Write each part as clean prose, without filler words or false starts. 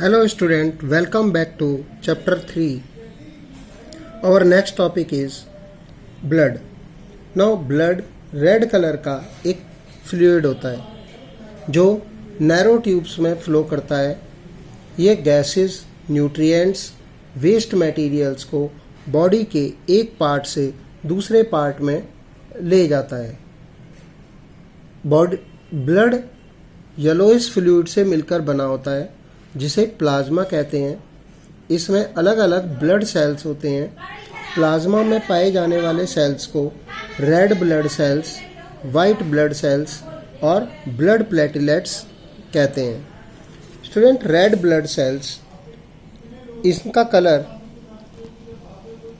Hello student, welcome back to chapter 3. Our next topic is blood. Now blood red colour का एक fluid होता है जो narrow tubes में फ्लो करता है। ये गैसेस, न्यूट्रिएंट्स, वेस्ट मटेरियल्स को बॉडी के एक पार्ट से दूसरे पार्ट में ले जाता है। ब्लड येलोइश फ्लूइड से मिलकर बना होता है जिसे प्लाज्मा कहते हैं। इसमें अलग अलग ब्लड सेल्स होते हैं। प्लाज्मा में पाए जाने वाले सेल्स को red blood cells, white blood sales और ब्लड प्लेटलेट्स कहते हैं। स्टूडेंट, रेड ब्लड सेल्स, इसका कलर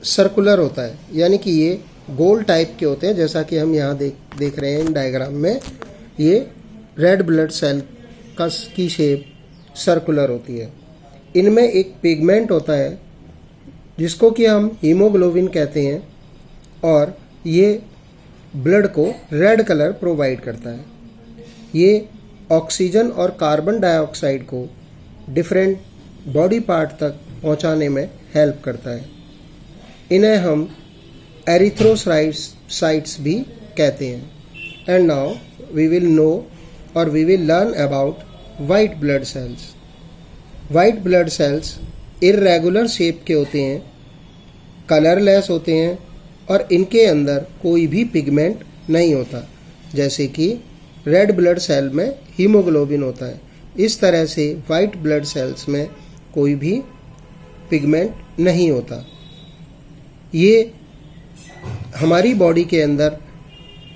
सर्कुलर होता है, यानी कि ये गोल टाइप के होते हैं। जैसा कि हम यहाँ देख रहे हैं डायग्राम में, ये रेड ब्लड सेल की शेप सर्कुलर होती है। इनमें एक पिगमेंट होता है जिसको कि हम हीमोग्लोबिन कहते हैं और ये ब्लड को रेड कलर प्रोवाइड करता है। ये ऑक्सीजन और कार्बन डाइऑक्साइड को डिफरेंट बॉडी पार्ट तक पहुंचाने में हेल्प करता है। इन्हें हम एरिथ्रोसाइट्स भी कहते हैं। And now we will know और we will learn about white blood cells. White blood cells irregular shape के होते हैं, कलरलेस होते हैं और इनके अंदर कोई भी पिगमेंट नहीं होता। जैसे कि रेड ब्लड सेल में हीमोग्लोबिन होता है, इस तरह से वाइट ब्लड सेल्स में कोई भी पिगमेंट नहीं होता। ये हमारी बॉडी के अंदर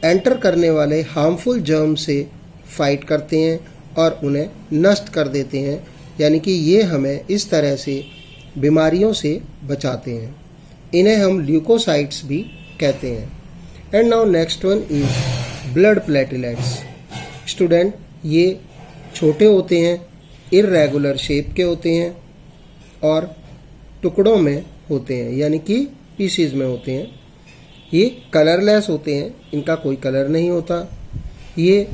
एंटर करने वाले हार्मफुल जर्म से फाइट करते हैं और उन्हें नष्ट कर देते हैं, यानी कि ये हमें इस तरह से बीमारियों से बचाते हैं। इन्हें हम ल्यूकोसाइट्स भी कहते हैं। And now next one is blood platelets. Student, ये छोटे होते हैं, इर्रेगुलर शेप के होते हैं और टुकड़ों में होते हैं, यानी कि पीसीज में होते हैं। ये कलरलेस होते हैं, इनका कोई कलर नहीं होता। ये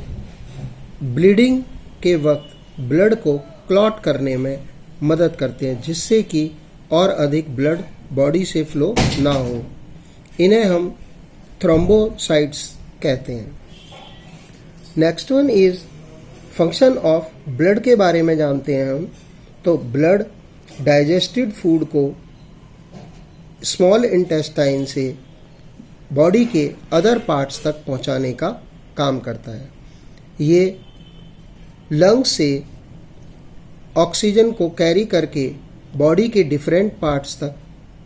ब्लीडिंग के वक्त ब्लड को क्लॉट करने में मदद करते हैं, जिससे कि और अधिक ब्लड बॉडी से फ्लो ना हो। इन्हें हम थ्रोम्बोसाइट्स कहते हैं। Next one is function of blood के बारे में जानते हैं हम। तो ब्लड डाइजेस्टेड फूड को स्मॉल इंटेस्टाइन से बॉडी के अदर पार्ट्स तक पहुंचाने का काम करता है। ये लंग्स से ऑक्सीजन को कैरी करके बॉडी के डिफरेंट पार्ट्स तक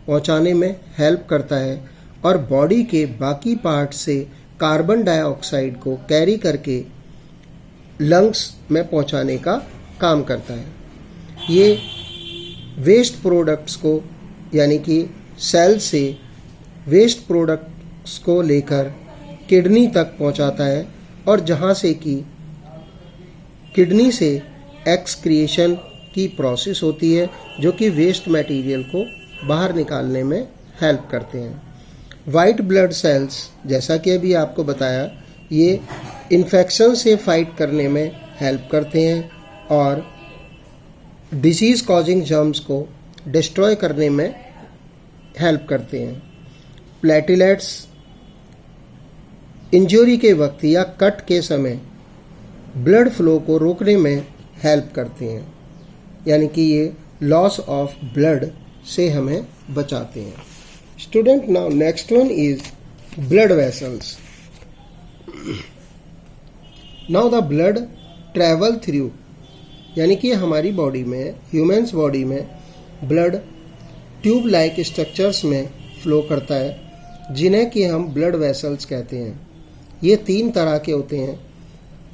पहुंचाने में हेल्प करता है और बॉडी के बाकी पार्ट्स से कार्बन डाइऑक्साइड को कैरी करके लंग्स में पहुंचाने का काम करता है। ये वेस्ट प्रोडक्ट्स को, यानी कि सेल से वेस्ट प्रोडक्ट्स को लेकर किडनी तक पहुंचाता है और जहां से कि किडनी से एक्सक्रिएशन की प्रोसेस होती है, जो कि वेस्ट मटेरियल को बाहर निकालने में हेल्प करते हैं। वाइट ब्लड सेल्स, जैसा कि अभी आपको बताया, ये इन्फेक्शन से फाइट करने में हेल्प करते हैं और डिजीज कॉजिंग जर्म्स को डिस्ट्रॉय करने में हेल्प करते हैं। प्लेटलेट्स इंजरी के वक्त या कट के समय ब्लड फ्लो को रोकने में हेल्प करते हैं, यानी कि ये लॉस ऑफ ब्लड से हमें बचाते हैं। Student, now next one is blood vessels. Now the blood travel through, यानी कि हमारी बॉडी में, ह्यूमन्स बॉडी में ब्लड ट्यूब लाइक स्ट्रक्चर्स में फ्लो करता है, जिन्हें कि हम ब्लड वेसल्स कहते हैं। ये 3 तरह के होते हैं: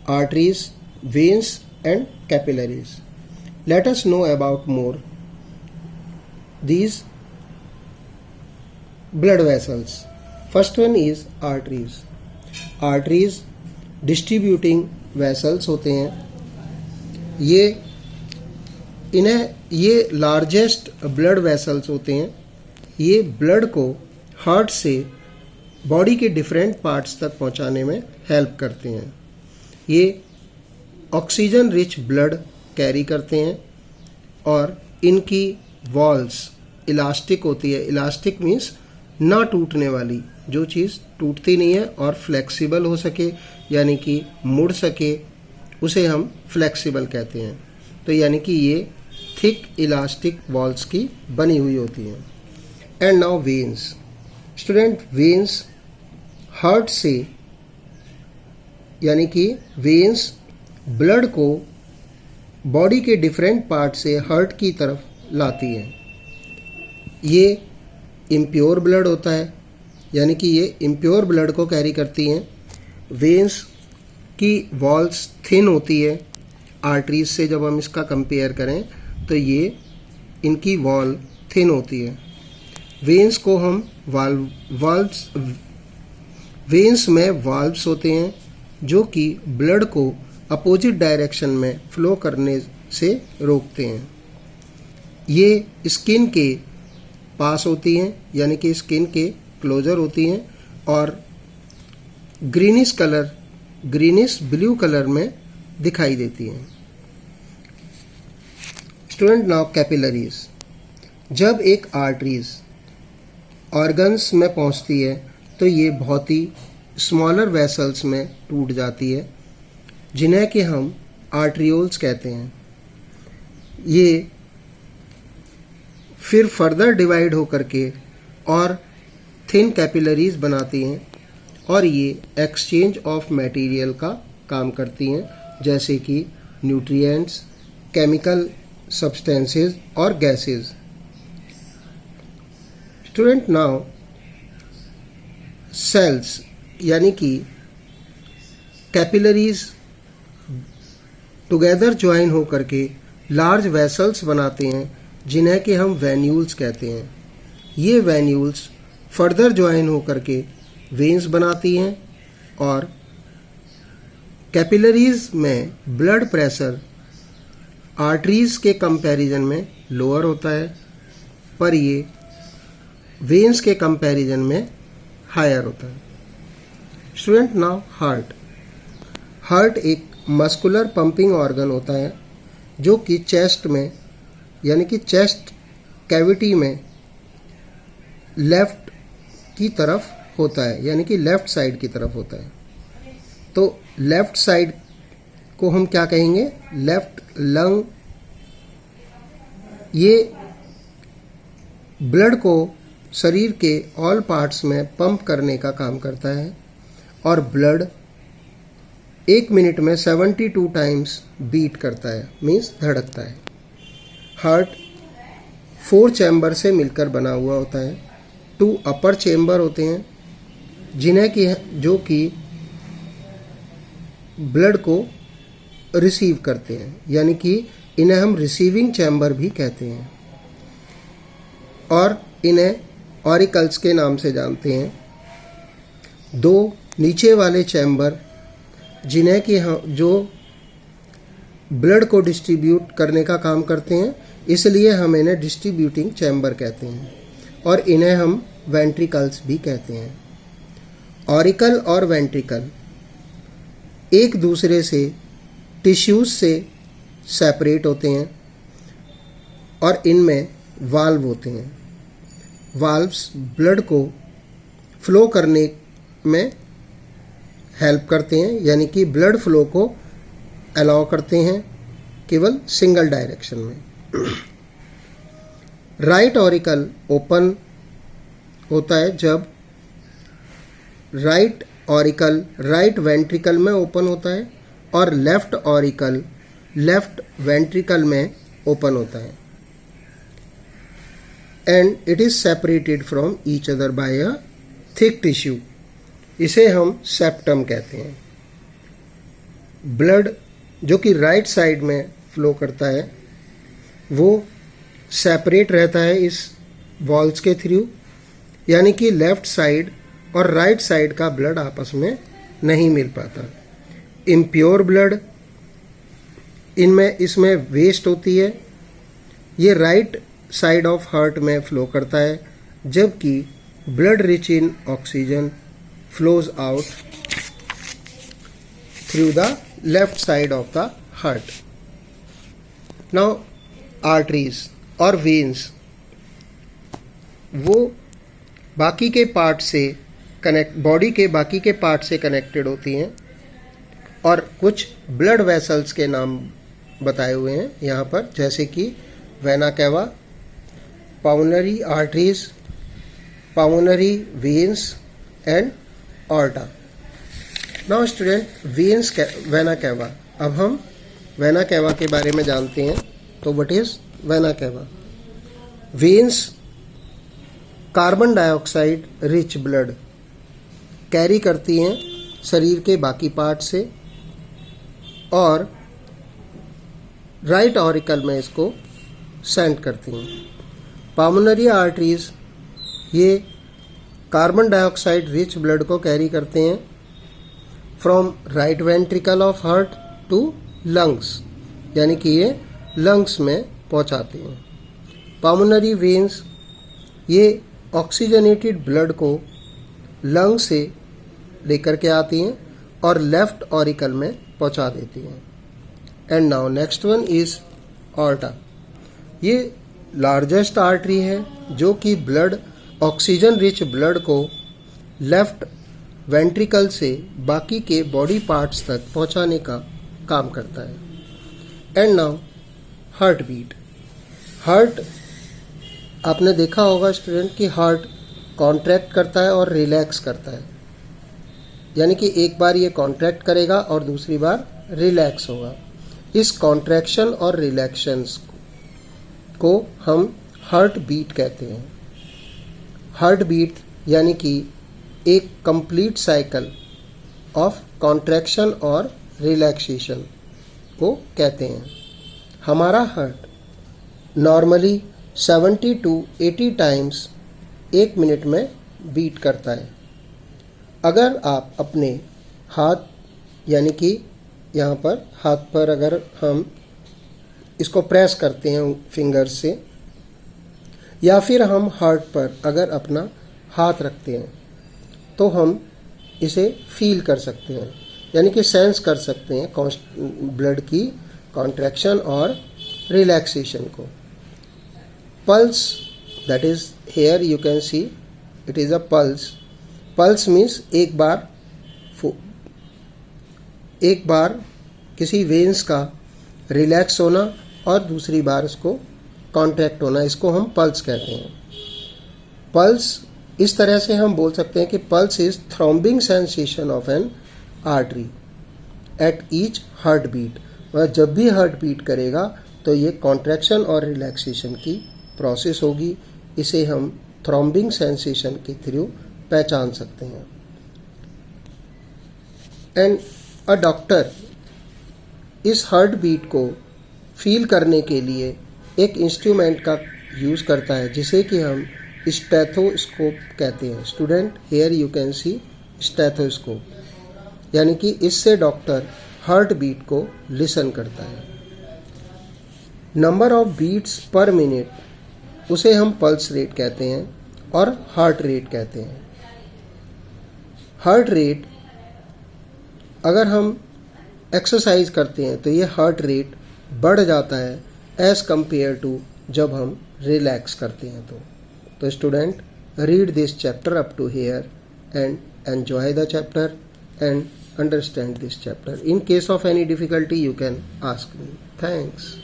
arteries, veins and capillaries. Let us know about more these blood vessels. First one is arteries. Arteries distributing vessels होते हैं। ये लार्जेस्ट ब्लड वेसल्स होते हैं। ये ब्लड को हार्ट से बॉडी के डिफरेंट पार्ट्स तक पहुंचाने में हेल्प करते हैं। ये ऑक्सीजन रिच ब्लड कैरी करते हैं और इनकी वॉल्स इलास्टिक होती है। इलास्टिक मीन्स ना टूटने वाली, जो चीज़ टूटती नहीं है और फ्लेक्सिबल हो सके यानी कि मुड़ सके, उसे हम फ्लेक्सिबल कहते हैं। तो यानी कि ये थिक इलास्टिक वॉल्स की बनी हुई होती हैं। And now veins. Student, veins heart से यानी कि वेन्स ब्लड को बॉडी के डिफरेंट पार्ट से हार्ट की तरफ लाती हैं। ये इम्प्योर ब्लड होता है, यानी कि ये इम्प्योर ब्लड को कैरी करती हैं। वेन्स की वॉल्स थिन होती है आर्टरीज से। जब हम इसका कंपेयर करें तो ये इनकी वॉल थिन होती है। वेन्स को हम वेन्स में वाल्व्स होते हैं जो कि ब्लड को अपोजिट डायरेक्शन में फ्लो करने से रोकते हैं। ये स्किन के पास होती हैं, यानी कि स्किन के क्लोजर होती हैं और ग्रीनिश ब्लू कलर में दिखाई देती हैं। Student, now capillaries. जब एक आर्टरीज ऑर्गन्स में पहुंचती है तो ये बहुत ही स्मॉलर वेसल्स में टूट जाती है, जिन्हें कि हम आर्ट्रियोल्स कहते हैं। ये फिर फर्दर डिवाइड होकर के और थिन कैपिलरीज बनाती हैं और ये एक्सचेंज ऑफ मटेरियल का काम करती हैं, जैसे कि न्यूट्रिएंट्स, केमिकल सब्सटेंसेस और गैसेस। स्टूडेंट, नाउ सेल्स यानी कि कैपिलरीज टुगेदर ज्वाइन होकर के लार्ज वेसल्स बनाते हैं, जिन्हें कि हम वेन्यूल्स कहते हैं। ये वेन्यूल्स फर्दर ज्वाइन होकर के वेन्स बनाती हैं और कैपिलरीज में ब्लड प्रेशर आर्टरीज के कंपैरिजन में लोअर होता है, पर ये वेन्स के कंपैरिजन में हायर होता है। स्टूडेंट, नाउ हार्ट एक मस्कुलर पंपिंग ऑर्गन होता है जो कि चेस्ट में यानी कि चेस्ट कैविटी में लेफ्ट की तरफ होता है, यानी कि लेफ्ट साइड की तरफ होता है। तो लेफ्ट साइड को हम क्या कहेंगे? Left lung. ये ब्लड को शरीर के ऑल पार्ट्स में पंप करने का काम करता है और ब्लड 1 मिनट में 72 टाइम्स बीट करता है, मीन्स धड़कता है। हार्ट 4 चैम्बर से मिलकर बना हुआ होता है। 2 अपर चैम्बर होते हैं जिन्हें कि जो कि ब्लड को रिसीव करते हैं, यानी कि इन्हें हम रिसीविंग चैम्बर भी कहते हैं और इन्हें ऑरिकल्स के नाम से जानते हैं। 2 नीचे वाले चैम्बर जिन्हें कि जो ब्लड को डिस्ट्रीब्यूट करने का काम करते हैं, इसलिए हम इन्हें डिस्ट्रीब्यूटिंग चैम्बर कहते हैं और इन्हें हम वेंट्रिकल्स भी कहते हैं। ऑरिकल और वेंट्रिकल एक दूसरे से टिश्यूज से सेपरेट होते हैं और इनमें वाल्व होते हैं। वाल्व्स ब्लड को फ्लो करने में हेल्प करते हैं, यानी कि ब्लड फ्लो को अलाउ करते हैं केवल सिंगल डायरेक्शन में। राइट ऑरिकल ओपन होता है जब राइट ऑरिकल राइट वेंट्रिकल में ओपन होता है और लेफ्ट ऑरिकल लेफ्ट वेंट्रिकल में ओपन होता है। And it is separated from each other by a thick tissue. इसे हम सेप्टम कहते हैं। ब्लड जो कि राइट साइड में फ्लो करता है वो सेपरेट रहता है इस वॉल्स के थ्रू, यानी कि लेफ्ट साइड और राइट साइड का ब्लड आपस में नहीं मिल पाता। इम्प्योर ब्लड इसमें वेस्ट होती है, ये राइट साइड ऑफ हार्ट में फ्लो करता है, जबकि blood rich in oxygen flows out through the left side of the heart. Now arteries और वेन्स वो बाकी के पार्ट से बॉडी के बाकी के पार्ट से कनेक्टेड होती हैं, और कुछ ब्लड वेसल्स के नाम बताए हुए हैं यहाँ पर, जैसे कि vena cava, pulmonary arteries, pulmonary veins and aorta. Now student, veins vena cava. अब हम वेना कैवा के बारे में जानते हैं। तो what is vena cava? Veins carbon dioxide rich blood carry करती हैं शरीर के बाकी पार्ट से, और राइट ऑरिकल में इसको सेंड करती हैं। पाल्मोनरी आर्टरीज ये कार्बन डाइऑक्साइड रिच ब्लड को कैरी करते हैं from right ventricle of heart to lungs, यानी कि ये लंग्स में पहुंचाते हैं। पाल्मोनरी वेन्स ये ऑक्सीजनेटेड ब्लड को लंग से लेकर के आती हैं और लेफ्ट ऑरिकल में पहुंचा देती हैं। And now next one is aorta. ये लार्जेस्ट आर्टरी है जो कि ब्लड, ऑक्सीजन रिच ब्लड को लेफ्ट वेंट्रिकल से बाकी के बॉडी पार्ट्स तक पहुंचाने का काम करता है। And now heart beat. Heart, आपने देखा होगा स्टूडेंट कि हार्ट कॉन्ट्रैक्ट करता है और रिलैक्स करता है, यानी कि एक बार ये कॉन्ट्रैक्ट करेगा और दूसरी बार रिलैक्स होगा। इस कॉन्ट्रैक्शन और रिलैक्शंस को हम हार्ट बीट कहते हैं। हार्ट बीट यानी कि एक कंप्लीट साइकिल ऑफ कॉन्ट्रैक्शन और रिलैक्सेशन को कहते हैं। हमारा हार्ट नॉर्मली 70 to 80 टाइम्स एक मिनट में बीट करता है। अगर आप अपने हाथ, यानी कि यहाँ पर हाथ पर अगर हम इसको प्रेस करते हैं फिंगर्स से, या फिर हम हार्ट पर अगर अपना हाथ रखते हैं, तो हम इसे फील कर सकते हैं, यानी कि सेंस कर सकते हैं ब्लड की कॉन्ट्रैक्शन और रिलैक्सेशन को। Pulse, that is here you can see it is a pulse. Pulse means एक बार किसी वेन्स का रिलैक्स होना और दूसरी बार उसको कॉन्ट्रैक्ट होना, इसको हम पल्स कहते हैं। पल्स, इस तरह से हम बोल सकते हैं कि pulse is throbbing sensation of an artery at each heart beat. वह जब भी हार्ट बीट करेगा तो ये कॉन्ट्रैक्शन और रिलैक्सेशन की प्रोसेस होगी। इसे हम थ्रॉम्बिंग सेंसेशन के थ्रू पहचान सकते हैं। एंड अ डॉक्टर इस हार्ट बीट को फील करने के लिए एक इंस्ट्रूमेंट का यूज करता है, जिसे कि हम स्टेथोस्कोप कहते हैं। Student, here you can see stethoscope, यानी कि इससे डॉक्टर हार्ट बीट को लिसन करता है। Number of beats per minute, उसे हम पल्स रेट कहते हैं और हार्ट रेट कहते हैं। हार्ट रेट, अगर हम एक्सरसाइज करते हैं तो ये हार्ट रेट बढ़ जाता है एज कंपेयर टू जब हम रिलैक्स करते हैं। तो student, read this chapter up to here and enjoy the chapter and understand this chapter. In case of any difficulty, you can ask me. Thanks.